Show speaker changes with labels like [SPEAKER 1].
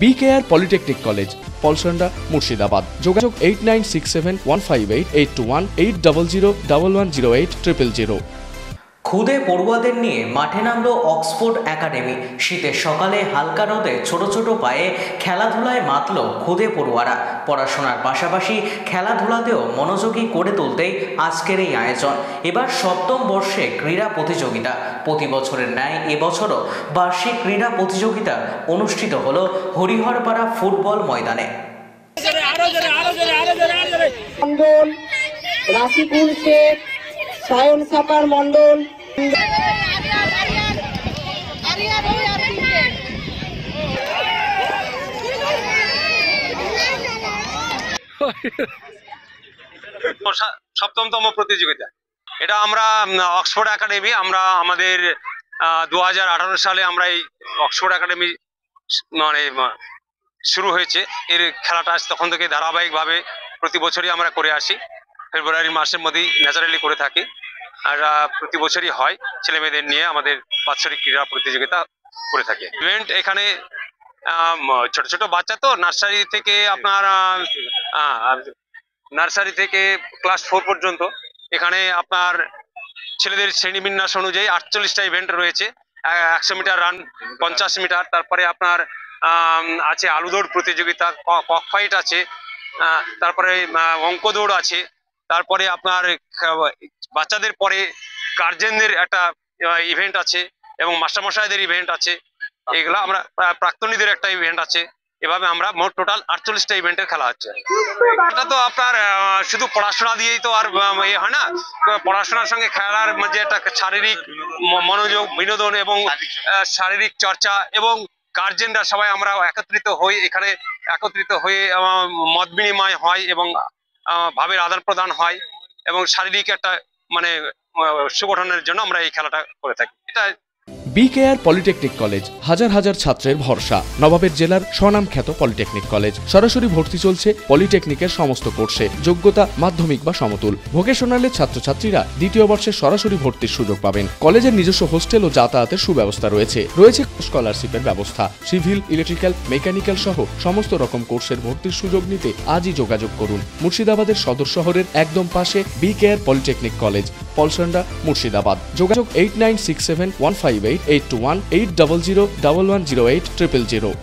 [SPEAKER 1] BKR polytechnic college, Palsanda, Murshidabad. যোগাযোগ 8967158821 8001108000।
[SPEAKER 2] খুদে পড়ুয়াদের নিয়ে মাঠে নামলো অক্সফোর্ড একাডেমি। শীতের সকালে হালকা রোদে ছোট ছোট পায়ে খেলাধুলায় মাতল খুদে পড়ুয়ারা। পড়াশোনার পাশাপাশি খেলাধুলাতেও মনোযোগী করে তুলতেই আজকের এই আয়োজন। এবার সপ্তম বর্ষে ক্রীড়া প্রতিযোগিতা। প্রতি বছরের ন্যায় এবছরও বার্ষিক ক্রীড়া প্রতিযোগিতা অনুষ্ঠিত হলো হরিহরপাড়া ফুটবল ময়দানে।
[SPEAKER 3] রাশিকুল শেখ, সায়ন সাপার মন্ডল,
[SPEAKER 4] সপ্তমতম প্রতিযোগিতা। এটা আমরা অক্সফোর্ড একাডেমি, আমরা আমাদের 2018 সালে আমরা এই অক্সফোর্ড একাডেমি মানে শুরু হয়েছে। এর খেলাটা তখন থেকে ধারাবাহিকভাবে প্রতি বছরই আমরা করে আসি। ফেব্রুয়ারি মাসের মধ্যেই ন্যাচারালি করে থাকি, আর প্রতি বছরই হয়। ছেলে মেয়েদের নিয়ে আমাদের বাৎসরিক ক্রীড়া প্রতিযোগিতা করে থাকি। ইভেন্ট এখানে ছোট ছোট বাচ্চা তো নার্সারি থেকে আপনার নার্সারি থেকে ক্লাস 4 পর্যন্ত এখানে আপনার ছেলেদের শ্রেণীবিন্যাস অনুযায়ী 48টা ইভেন্ট রয়েছে। 100 মিটার রান, 50 মিটার, তারপরে আপনার আছে আলু দৌড় প্রতিযোগিতা, কক ফাইট আছে, তারপরে অঙ্ক দৌড় আছে, তারপরে আপনার বাচ্চাদের পরে গার্জেনদের একটা ইভেন্ট আছে এবং মাস্টারমশাইদের ইভেন্ট আছে। এগুলো আমরা প্রাক্তনীদের একটা ইভেন্ট আছে। এভাবে আমরা মোট টোটাল 48টা ইভেন্টের খেলা হচ্ছে। এটা তো আপনার শুধু পড়াশোনা দিয়েই তো আর হয় না। পড়াশোনার সঙ্গে খেলার মধ্যে একটা শারীরিক মনোযোগ, বিনোদন এবং শারীরিক চর্চা, এবং গার্জেনরা সবাই আমরা একত্রিত হই। এখানে একত্রিত হয়ে মত বিনিময় হয় এবং ভাবের আদান প্রদান হয়, এবং শারীরিক একটা মানে সুগঠনের জন্য আমরা এই খেলাটা করে থাকি। এটা
[SPEAKER 1] BKR পলিটেকনিক কলেজ, হাজার হাজার ছাত্রের ভরসা। নবাবের জেলার স্বনামখ্যাত পলিটেকনিক কলেজ। সরাসরি ভর্তি চলছে পলিটেকনিকের সমস্ত কোর্সে। যোগ্যতা মাধ্যমিক বা সমতুল। ভোকেশনালের ছাত্রছাত্রীরা দ্বিতীয় বর্ষে সরাসরি ভর্তির সুযোগ পাবেন। কলেজের নিজস্ব হোস্টেল ও যাতায়াতের সুব্যবস্থা রয়েছে। রয়েছে স্কলারশিপের ব্যবস্থা। সিভিল, ইলেকট্রিক্যাল, মেকানিক্যাল সহ সমস্ত রকম কোর্সের ভর্তির সুযোগ নিতে আজই যোগাযোগ করুন। মুর্শিদাবাদের সদর শহরের একদম পাশে BKR polytechnic college, Palsanda, Murshidabad. যোগাযোগ 8967158821 8001108000।